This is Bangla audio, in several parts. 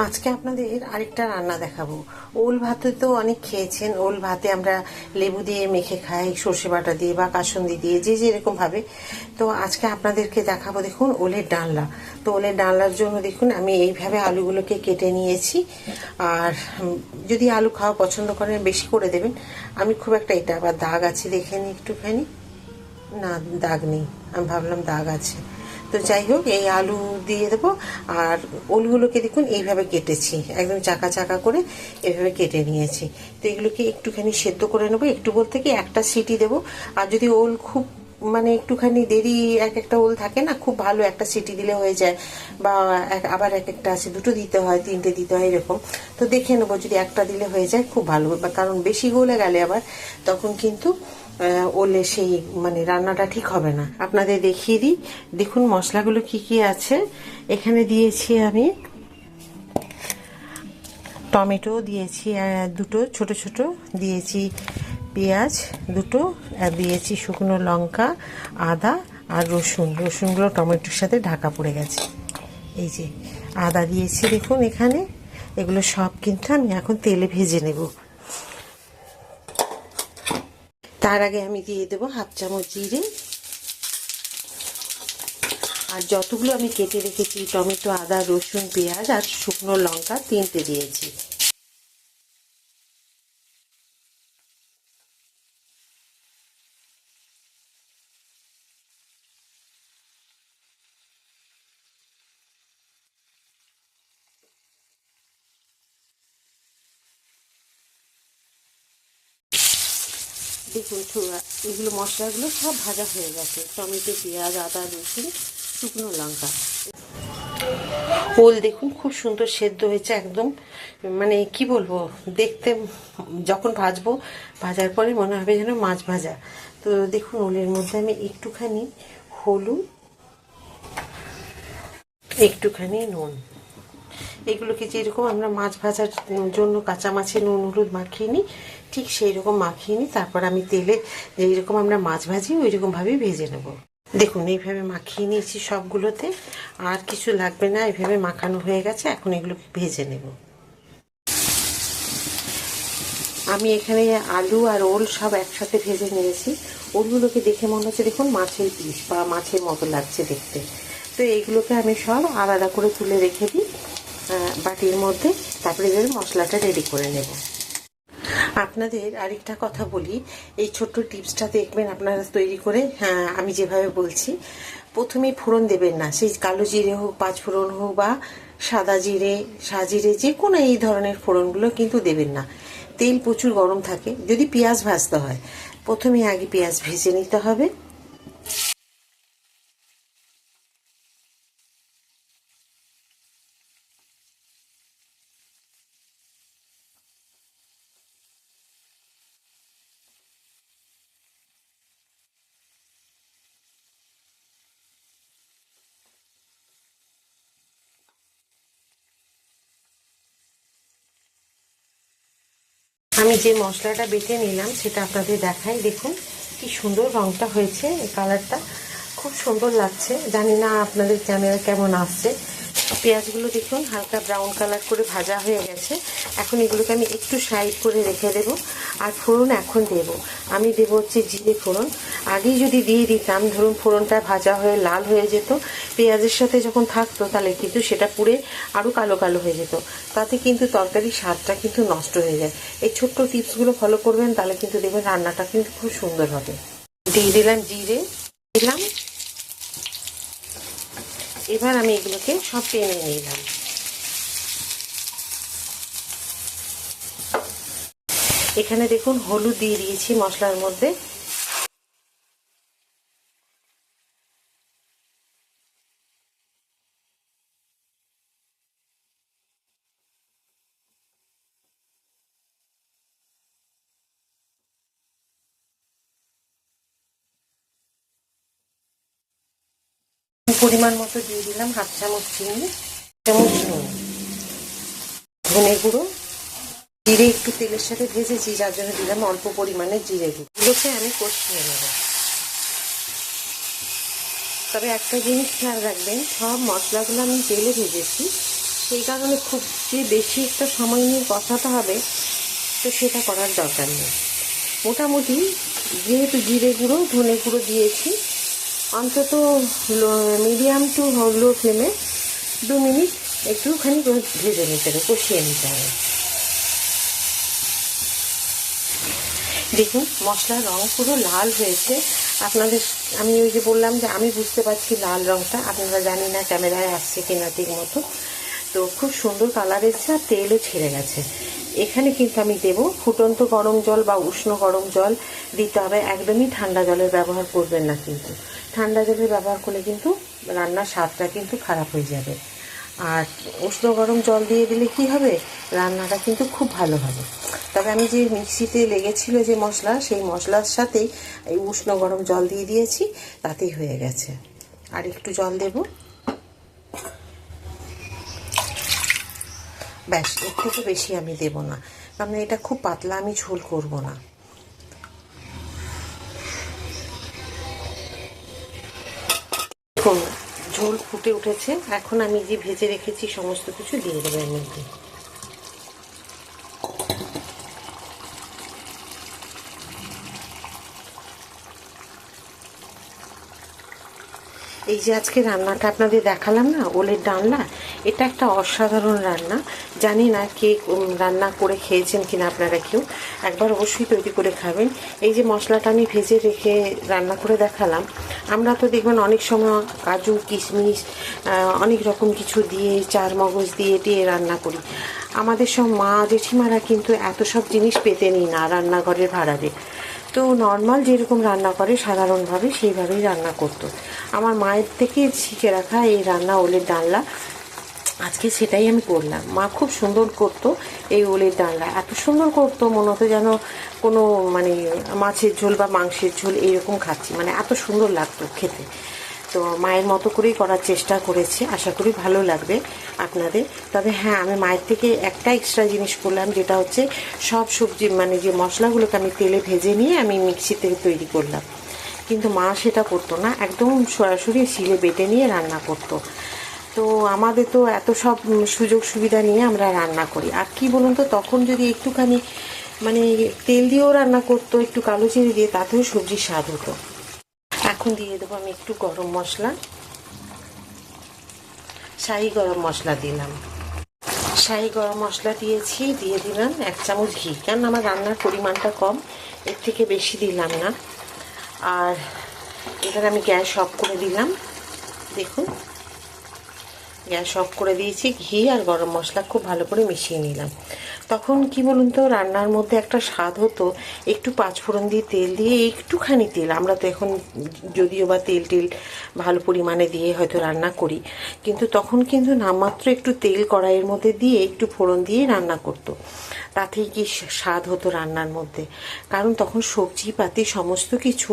আজকে আপনাদের আরেকটা রান্না দেখাবো। ওল ভাতে তো অনেক খেয়েছেন। ওল ভাতে আমরা লেবু দিয়ে মেখে খাই, সর্ষে বাটা দিয়ে বা কাসুন্দি দিয়ে, যে যেরকম ভাবে। তো আজকে আপনাদেরকে দেখাবো, দেখুন, ওলের ডালনা। তো ওলের ডালনার জন্য দেখুন আমি এইভাবে আলুগুলোকে কেটে নিয়েছি। আর যদি আলু খাওয়া পছন্দ করেন বেশি করে দেবেন। আমি খুব একটা, এটা আবার দাগ আছে দেখে নিই একটুখানি। না, দাগ নেই, আমি ভাবলাম দাগ আছে। তো যাই হোক, এই আলু দিয়ে দেবো। আর ওলগুলোকে দেখুন এইভাবে কেটেছি, একদম চাকা চাকা করে এভাবে কেটে নিয়েছি। তো এগুলোকে একটুখানি সেদ্ধ করে নেবো, একটু বলতে কি একটা সিটি দেবো। আর যদি ওল খুব মানে একটুখানি দেরি, এক একটা ওল থাকে না খুব ভালো, একটা সিটি দিলে হয়ে যায়, বা আবার এক একটা আছে দুটো দিতে হয়, তিনটে দিতে হয়, এরকম। তো দেখে নেবো, যদি একটা দিলে হয়ে যায় খুব ভালো। কারণ বেশি গলে গেলে আবার তখন কিন্তু ওলে সেই মানে রান্নাটা ঠিক হবে না। আপনাদের দেখিয়ে দিই, দেখুন মশলাগুলো কি কি আছে। এখানে দিয়েছি আমি টমেটো দিয়েছি দুটো ছোট ছোট, দিয়েছি পেঁয়াজ দুটো, আর দিয়েছি শুকনো লঙ্কা, আদা আর রসুনগুলো টমেটোর সাথে ঢাকা পড়ে গেছে। এই যে আদা দিয়েছি দেখুন এখানে। এগুলো সব কিন্তু আমি এখন তেলে ভেজে নেব। তার আগে আমি দিয়ে দেবো হাফ চামচ জিরে। আর যতগুলো আমি কেটে রেখেছি টমেটো, আদা, রসুন, পেঁয়াজ আর শুকনো লঙ্কা তিনটে দিয়েছি। দেখুন এগুলো মশলাগুলো সব ভাজা হয়ে গেছে, টমেটো, পেঁয়াজ, আদা, রসুন, শুকনো লঙ্কা। ওল দেখুন খুব সুন্দর সেদ্ধ হয়েছে একদম, মানে কি বলবো, দেখতে যখন ভাজবো, ভাজার পরে মনে হবে যেন মাছ ভাজা। তো দেখুন ওলের মধ্যে আমি একটুখানি হলুদ, একটুখানি নুন, এগুলোকে যেরকম আমরা মাছ ভাজার জন্য কাঁচা মাছে নুন হলুদ মাখিয়ে নিই, ঠিক সেই রকম মাখিয়ে নিই। তারপর আমি তেলে যেরকম আমরা মাছ ভাজি ওই রকমভাবেই ভেজে নেব। দেখুন এইভাবে মাখিয়ে নিয়েছি সবগুলোতে, আর কিছু লাগবে না, এইভাবে মাখানো হয়ে গেছে। এখন এগুলোকে ভেজে নেব। আমি এখানে আলু আর ওল সব একসাথে ভেজে নিয়েছি। ওলগুলোকে দেখে মনে হচ্ছে দেখুন মাছের পিস বা মাছের মতো লাগছে দেখতে। তো এইগুলোকে আমি সব আলাদা করে তুলে রেখে দিই বাটির মধ্যে। তারপরে এবার মশলাটা রেডি করে নেব। আপনাদের আরেকটা কথা বলি, এই ছোট্ট টিপসটা দেখবেন আপনারা তৈরি করে। হ্যাঁ, আমি যেভাবে বলছি, প্রথমে ফোড়ন দেবেন না, সেই কালো জিরে হোক, পাঁচ ফোড়ন হোক, বা সাদা জিরে, সাজিরে, যে কোনো এই ধরনের ফোড়নগুলো কিন্তু দেবেন না। তেল প্রচুর গরম থাকে। যদি পেঁয়াজ ভাজতে হয়, প্রথমে আগে পেঁয়াজ ভেজে নিতে হবে। আমি যে মশলাটা বেটে নিলাম সেটা আপনাদের দেখাই। দেখুন কি সুন্দর রংটা হয়েছে, এই কালারটা খুব সুন্দর লাগছে। জানি না আপনাদের ক্যামেরা কেমন আসছে। পেঁয়াজগুলো দেখুন হালকা ব্রাউন কালার করে ভাজা হয়ে গেছে। এখন এগুলোকে আমি একটু সাইড করে রেখে দেব। আর ফোড়ন এখন দেব, আমি দেব হচ্ছে জিরে ফোড়ন। আগেই যদি দিয়ে দিতাম, ধরুন ফোড়নটা ভাজা হয়ে লাল হয়ে যেত, পেঁয়াজের সাথে যখন থাকতো তাহলে কিন্তু সেটা পুড়ে আরও কালো কালো হয়ে যেত। তাতে কিন্তু তরকারির স্বাদটা কিন্তু নষ্ট হয়ে যায়। এই ছোট্ট টিপসগুলো ফলো করবেন, তাহলে কিন্তু দেখবেন রান্নাটা কিন্তু খুব সুন্দর হবে। দিয়ে দিলাম জিরে, দিলাম। এবার আমি এগুলোকে সব টেনে নিলাম। এখানে দেখুন হলুদ দিয়ে দিয়েছি মশলার মধ্যে। পরিমাণ মতো দিয়ে দিলাম হাফ চামচ চিনি, চামচ নুন, ধনে গুঁড়ো, জিরে একটু তেলের সাথে ভেজেছি যার জন্য দিলাম অল্প পরিমাণে জিরে গুঁড়ো। এগুলোকে আমি কষিয়ে নেব। তবে একটা জিনিস খেয়াল রাখবেন, সব মশলাগুলো আমি তেলে ভেজেছি, সেই কারণে খুব যে বেশি একটা সময় নিয়ে কষাতে হবে তো সেটা করার দরকার নেই। মোটামুটি যেহেতু জিরে গুঁড়ো ধনে গুঁড়ো দিয়েছি, অন্তত মিডিয়াম টু লো ফ্লেমে 2 মিনিট একটুখানি ভেজে নিতে হবে, কষিয়ে নিতে হবে। দেখুন মশলার রং পুরো লাল হয়েছে। আপনাদের আমি ওই যে বললাম যে আমি বুঝতে পারছি লাল রংটা, আপনারা জানি না ক্যামেরায় আসছে কিনা ঠিক মতো। তো খুব সুন্দর কালার এসছে আর তেলও ছেড়ে গেছে। এখানে কিন্তু আমি দেব ফুটন্ত গরম জল বা উষ্ণ গরম জল দিতে হবে। একদমই ঠান্ডা জলের ব্যবহার করবেন না, কিন্তু ঠান্ডা জলের ব্যবহার করলে কিন্তু রান্নার স্বাদটা কিন্তু খারাপ হয়ে যাবে। আর উষ্ণ গরম জল দিয়ে দিলে কি হবে, রান্নাটা কিন্তু খুব ভালো হবে। তবে আমি যে মিক্সিতে লেগেছিল যে মশলা, সেই মশলার সাথেই এই উষ্ণ গরম জল দিয়ে দিয়েছি, তাতেই হয়ে গেছে। আর একটু জল দেব, ব্যাস, এর থেকে বেশি আমি দেব না, কারণ এটা খুব পাতলা, আমি ঝোল করব না। দেখুন ঝোল ফুটে উঠেছে। এখন আমি যে ভেজে রেখেছি সমস্ত কিছু দিয়ে দেবো এর মধ্যে। এই যে আজকে রান্নাটা আপনাদের দেখালাম না, ওলের ডালনা, এটা একটা অসাধারণ রান্না। জানি না কে রান্না করে খেয়েছেন কিনা আপনারা কেউ, একবার অবশ্যই তৈরি করে খাবেন। এই যে মশলাটা আমি ভেজে রেখে রান্না করে দেখালাম, আমরা তো দেখবেন অনেক সময় কাজু কিশমিশ অনেক রকম কিছু দিয়ে চার মগজ দিয়ে রান্না করি। আমাদের সব মা জেঠিমারা কিন্তু এত সব জিনিস পেতেনই না রান্নাঘরের ভাড়ারে। তো নর্মাল যেরকম রান্না করে সাধারণভাবে সেইভাবেই রান্না করতো। আমার মায়ের থেকে শিখে রাখা এই রান্না ওলের ডালনা, আজকে সেটাই আমি করলাম। মা খুব সুন্দর করতো এই ওলের ডালনা, এত সুন্দর করতো মনে হতো যেন কোনো মানে মাছের ঝোল বা মাংসের ঝোল এইরকম খাচ্ছি, মানে এত সুন্দর লাগতো খেতে। তো মায়ের মতো করেই করার চেষ্টা করেছি, আশা করি ভালো লাগবে আপনাদের। তবে হ্যাঁ, আমি মায়ের থেকে একটা এক্সট্রা জিনিস করলাম, যেটা হচ্ছে সব সবজি মানে যে মশলাগুলোকে আমি তেলে ভেজে নিয়ে আমি মিক্সিতে তৈরি করলাম, কিন্তু মা সেটা করতো না, একদম সরাসরি শিলে বেটে নিয়ে রান্না করতো। তো আমাদের তো এত সব সুযোগ সুবিধা নিয়ে আমরা রান্না করি। আর কি বলুন তো, তখন যদি একটুখানি মানে তেল দিয়েও রান্না করতো, একটু কালো জিরে দিয়ে, তাতেও সবজির স্বাদ হতো। এখন দিয়ে দেবো আমি একটু গরম মশলা, শাহি গরম মশলা দিলাম। শাহি গরম মশলা দিয়েছি, দিয়ে দিলাম 1 চামচ ঘি, কারণ আমার রান্নার পরিমাণটা কম, এর থেকে বেশি দিলাম না। আর এবার আমি গ্যাস অফ করে দিলাম। দেখুন গ্যাস অফ করে দিয়েছি, ঘি আর গরম মশলা খুব ভালো করে মিশিয়ে নিলাম। তখন কি বলুন তো, রান্নার মধ্যে একটা স্বাদ হতো, একটু পাঁচফোড়ন দিয়ে তেল দিয়ে, একটুখানি তেল, আমরা তো এখন যদিও বা তেল ভালো পরিমাণে দিয়ে হয়তো রান্না করি, কিন্তু তখন কিন্তু নামমাত্র একটু তেল কড়াইয়ের মধ্যে দিয়ে একটু ফোড়ন দিয়ে রান্না করতো, তাতেই কি স্বাদ হতো রান্নার মধ্যে। কারণ তখন সবজিপাতি সমস্ত কিছু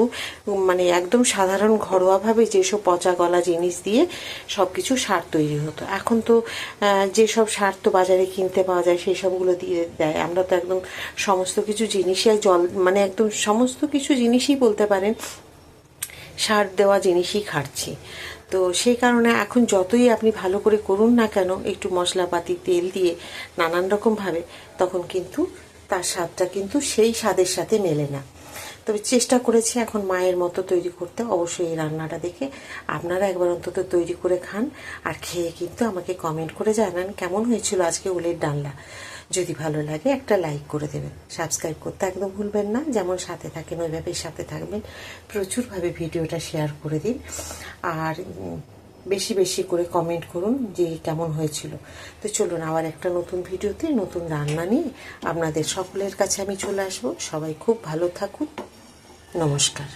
মানে একদম সাধারণ ঘরোয়াভাবে যেসব পচা গলা জিনিস দিয়ে সব কিছু সার তৈরি হতো। এখন তো যেসব সার তো বাজারে কিনতে পাওয়া যায় সেই সবগুলো দিয়ে দেয়। আমরা তো একদম সমস্ত কিছু জিনিসই জল মানে একদম সমস্ত কিছু জিনিসই বলতে পারেন সার দেওয়া জিনিসই খাচ্ছি। তো সেই কারণে এখন যতই আপনি ভালো করে করুন না কেন, একটু মশলাপাতি তেল দিয়ে নানান রকমভাবে, তখন কিন্তু তার স্বাদটা কিন্তু সেই স্বাদের সাথে মেলে না। তবে চেষ্টা করেছি এখন মায়ের মতো তৈরি করতে। অবশ্যই এই রান্নাটা দেখে আপনারা একবার অন্তত তৈরি করে খান, আর খেয়ে কিন্তু আমাকে কমেন্ট করে জানান কেমন হয়েছিল আজকে ওলের ডালনা। যদি ভালো লাগে একটা লাইক করে দেবেন, সাবস্ক্রাইব করতে একদম ভুলবেন না। যেমন সাথে থাকেন ওইভাবেই সাথে থাকবেন, প্রচুরভাবে ভিডিওটা শেয়ার করে দিন, আর বেশি বেশি করে কমেন্ট করুন যে কেমন হয়েছিল। তো চলুন আবার একটা নতুন ভিডিওতে নতুন রান্না নিয়ে আপনাদের সকলের কাছে আমি চলে আসবো। সবাই খুব ভালো থাকুন, নমস্কার।